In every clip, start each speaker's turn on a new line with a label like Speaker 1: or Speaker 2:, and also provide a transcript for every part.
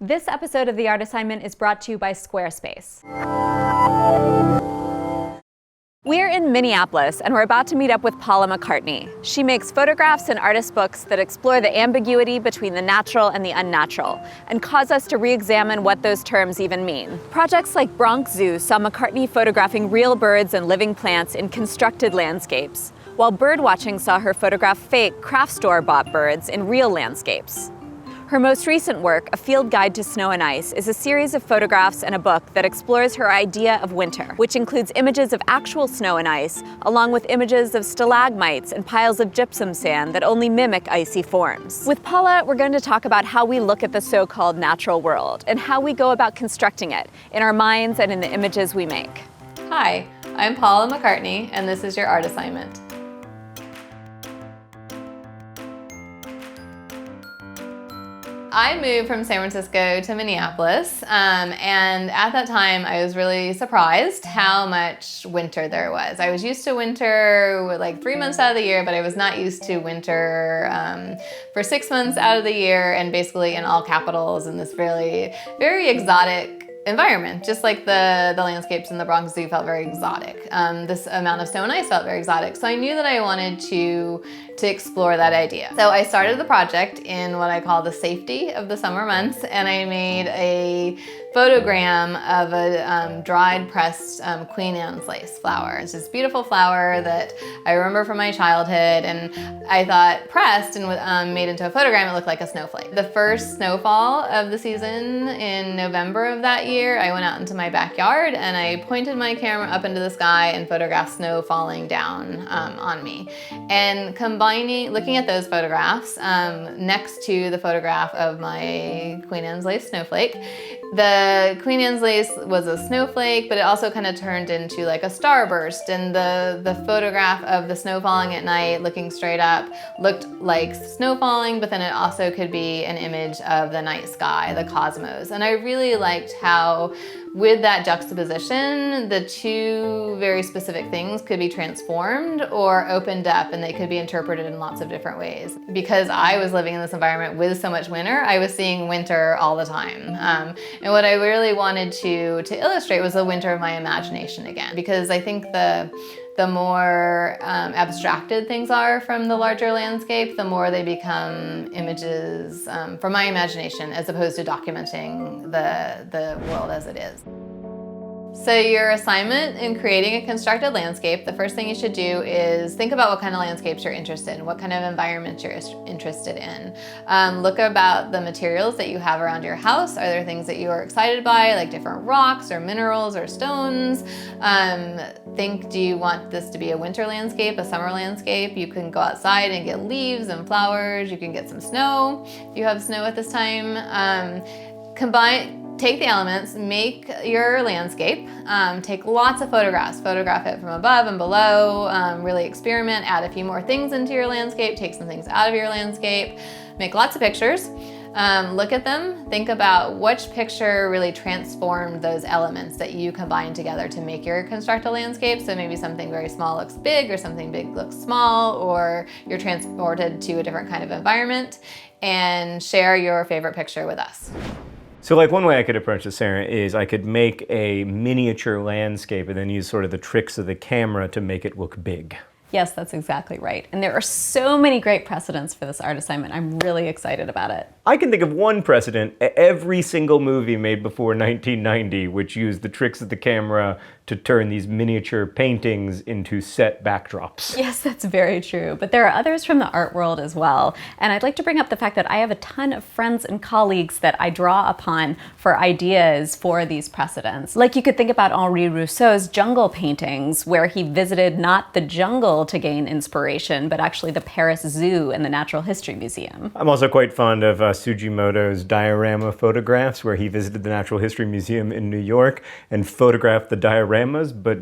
Speaker 1: This episode of The Art Assignment is brought to you by Squarespace. We're in Minneapolis, and we're about to meet up with Paula McCartney. She makes photographs and artist books that explore the ambiguity between the natural and the unnatural, and cause us to re-examine what those terms even mean. Projects like Bronx Zoo saw McCartney photographing real birds and living plants in constructed landscapes, while birdwatching saw her photograph fake craft store-bought birds in real landscapes. Her most recent work, A Field Guide to Snow and Ice, is a series of photographs and a book that explores her idea of winter, which includes images of actual snow and ice, along with images of stalagmites and piles of gypsum sand that only mimic icy forms. With Paula, we're going to talk about how we look at the so-called natural world and how we go about constructing it in our minds and in the images we make.
Speaker 2: Hi, I'm Paula McCartney, and this is your art assignment. I moved from San Francisco to Minneapolis, and at that time I was really surprised how much winter there was. I was used to winter like 3 months out of the year, but I was not used to winter for 6 months out of the year, and basically in all capitals in this very exotic environment. Just like the landscapes in the Bronx Zoo felt very exotic. This amount of snow and ice felt very exotic. So I knew that I wanted to explore that idea. So I started the project in what I call the safety of the summer months, and I made a photogram of a dried pressed Queen Anne's lace flower. It's this beautiful flower that I remember from my childhood, and I thought pressed and made into a photogram, it looked like a snowflake. The first snowfall of the season in November of that year, I went out into my backyard and I pointed my camera up into the sky and photographed snow falling down on me. And looking at those photographs next to the photograph of my Queen Anne's lace snowflake, the Queen Anne's lace was a snowflake, but it also kind of turned into like a starburst, and the photograph of the snow falling at night looking straight up looked like snow falling, but then it also could be an image of the night sky, the cosmos. And I really liked how with that juxtaposition, the two very specific things could be transformed or opened up, and they could be interpreted in lots of different ways. Because I was living in this environment with so much winter, I was seeing winter all the time. And what I really wanted to illustrate was the winter of my imagination again, because I think the more abstracted things are from the larger landscape, the more they become images from my imagination, as opposed to documenting the world as it is. So your assignment in creating a constructed landscape, the first thing you should do is think about what kind of landscapes you're interested in, what kind of environment you're interested in. Look about the materials that you have around your house. Are there things that you are excited by, like different rocks or minerals or stones? Do you want this to be a winter landscape, a summer landscape? You can go outside and get leaves and flowers. You can get some snow if you have snow at this time. Take the elements, make your landscape, take lots of photographs, photograph it from above and below, really experiment, add a few more things into your landscape, take some things out of your landscape, make lots of pictures, look at them, think about which picture really transformed those elements that you combined together to make your constructed landscape. So maybe something very small looks big, or something big looks small, or you're transported to a different kind of environment, and share your favorite picture with us.
Speaker 3: So like one way I could approach this, Sarah, is I could make a miniature landscape and then use sort of the tricks of the camera to make it look big.
Speaker 1: Yes, that's exactly right. And there are so many great precedents for this art assignment. I'm really excited about it.
Speaker 3: I can think of one precedent, every single movie made before 1990, which used the tricks of the camera to turn these miniature paintings into set backdrops.
Speaker 1: Yes, that's very true. But there are others from the art world as well. And I'd like to bring up the fact that I have a ton of friends and colleagues that I draw upon for ideas for these precedents. Like you could think about Henri Rousseau's jungle paintings, where he visited not the jungle to gain inspiration, but actually the Paris Zoo and the Natural History Museum. I'm
Speaker 3: also quite fond of Sugimoto's diorama photographs, where he visited the Natural History Museum in New York and photographed the dioramas, but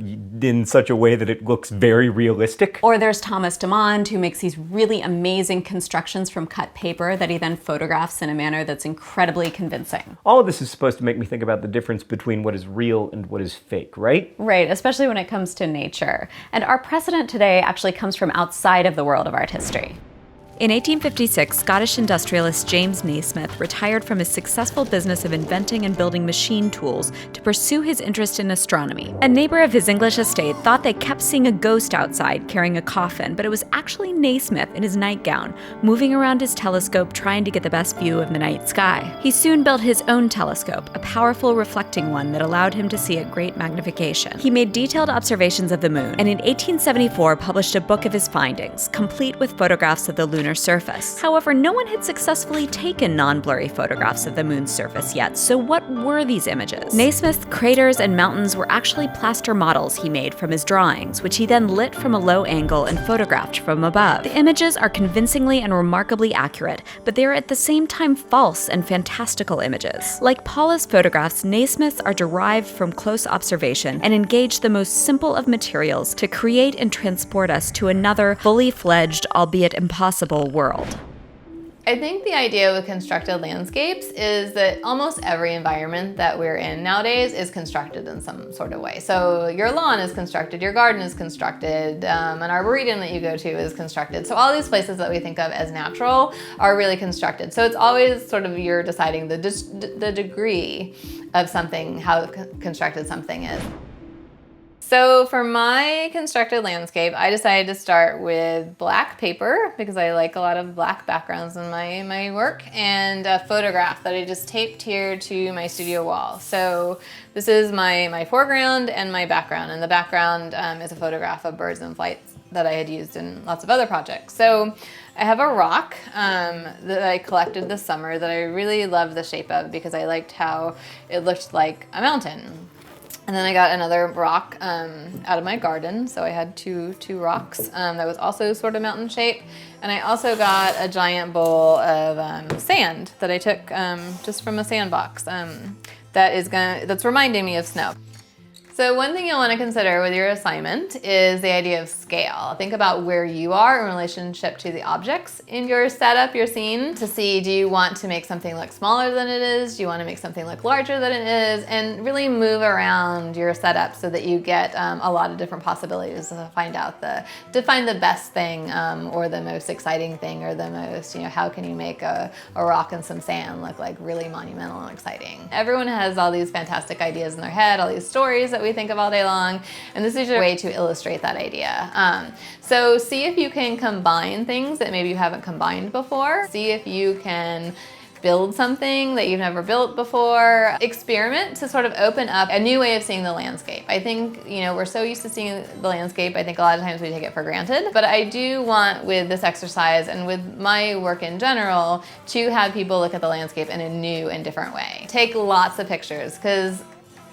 Speaker 3: in such a way that it looks very realistic.
Speaker 1: Or there's Thomas Demond, who makes these really amazing constructions from cut paper that he then photographs in a manner that's incredibly convincing.
Speaker 3: All of this is supposed to make me think about the difference between what is real and what is fake, right?
Speaker 1: Right, especially when it comes to nature. And our precedent today actually comes from outside of the world of art history. In 1856, Scottish industrialist James Naismith retired from his successful business of inventing and building machine tools to pursue his interest in astronomy. A neighbor of his English estate thought they kept seeing a ghost outside carrying a coffin, but it was actually Naismith in his nightgown, moving around his telescope trying to get the best view of the night sky. He soon built his own telescope, a powerful reflecting one that allowed him to see at great magnification. He made detailed observations of the moon, and in 1874 published a book of his findings, complete with photographs of the lunar surface. However, no one had successfully taken non-blurry photographs of the moon's surface yet, so what were these images? Naismith's craters and mountains were actually plaster models he made from his drawings, which he then lit from a low angle and photographed from above. The images are convincingly and remarkably accurate, but they are at the same time false and fantastical images. Like Paula's photographs, Naismith's are derived from close observation and engage the most simple of materials to create and transport us to another fully fledged, albeit impossible, world.
Speaker 2: I think the idea with constructed landscapes is that almost every environment that we're in nowadays is constructed in some sort of way. So your lawn is constructed, your garden is constructed, an arboretum that you go to is constructed. So all these places that we think of as natural are really constructed. So it's always sort of you're deciding the degree of something, how constructed something is. So for my constructed landscape, I decided to start with black paper because I like a lot of black backgrounds in my work, and a photograph that I just taped here to my studio wall. So this is my foreground and my background, and the background is a photograph of birds in flight that I had used in lots of other projects. So I have a rock that I collected this summer that I really loved the shape of because I liked how it looked like a mountain. And then I got another rock out of my garden, so I had two rocks that was also sort of mountain shape. And I also got a giant bowl of sand that I took just from a sandbox that's reminding me of snow. So one thing you'll want to consider with your assignment is the idea of scale. Think about where you are in relationship to the objects in your setup, your scene, to see, do you want to make something look smaller than it is? Do you want to make something look larger than it is? And really move around your setup so that you get a lot of different possibilities to find the best thing or the most exciting thing, or the most, how can you make a rock and some sand look like really monumental and exciting? Everyone has all these fantastic ideas in their head, all these stories that we think of all day long, and this is your way to illustrate that idea. So see if you can combine things that maybe you haven't combined before. See if you can build something that you've never built before. Experiment to sort of open up a new way of seeing the landscape. I think, we're so used to seeing the landscape, I think a lot of times we take it for granted. But I do want, with this exercise and with my work in general, to have people look at the landscape in a new and different way. Take lots of pictures, because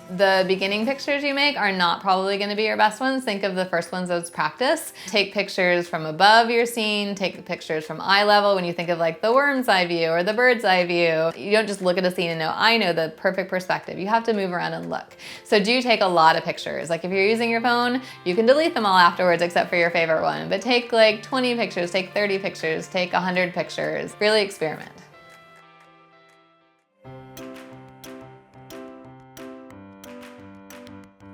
Speaker 2: the beginning pictures you make are not probably going to be your best ones. Think of the first ones as practice. Take pictures from above your scene, take pictures from eye level when you think of like the worm's eye view or the bird's eye view. You don't just look at a scene and I know the perfect perspective. You have to move around and look. So do take a lot of pictures. Like if you're using your phone, you can delete them all afterwards except for your favorite one. But take like 20 pictures, take 30 pictures, take 100 pictures. Really experiment.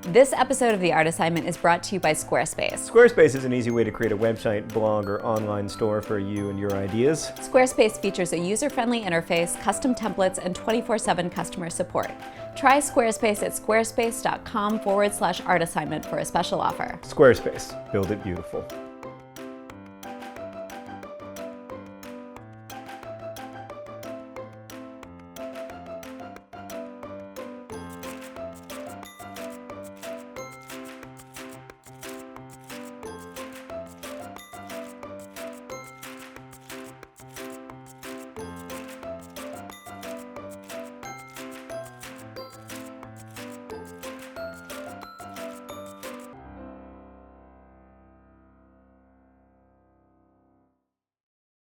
Speaker 1: This episode of The Art Assignment is brought to you by Squarespace.
Speaker 3: Squarespace is an easy way to create a website, blog, or online store for you and your ideas.
Speaker 1: Squarespace features a user-friendly interface, custom templates, and 24/7 customer support. Try Squarespace at squarespace.com/artassignment for a special offer.
Speaker 3: Squarespace, build it beautiful.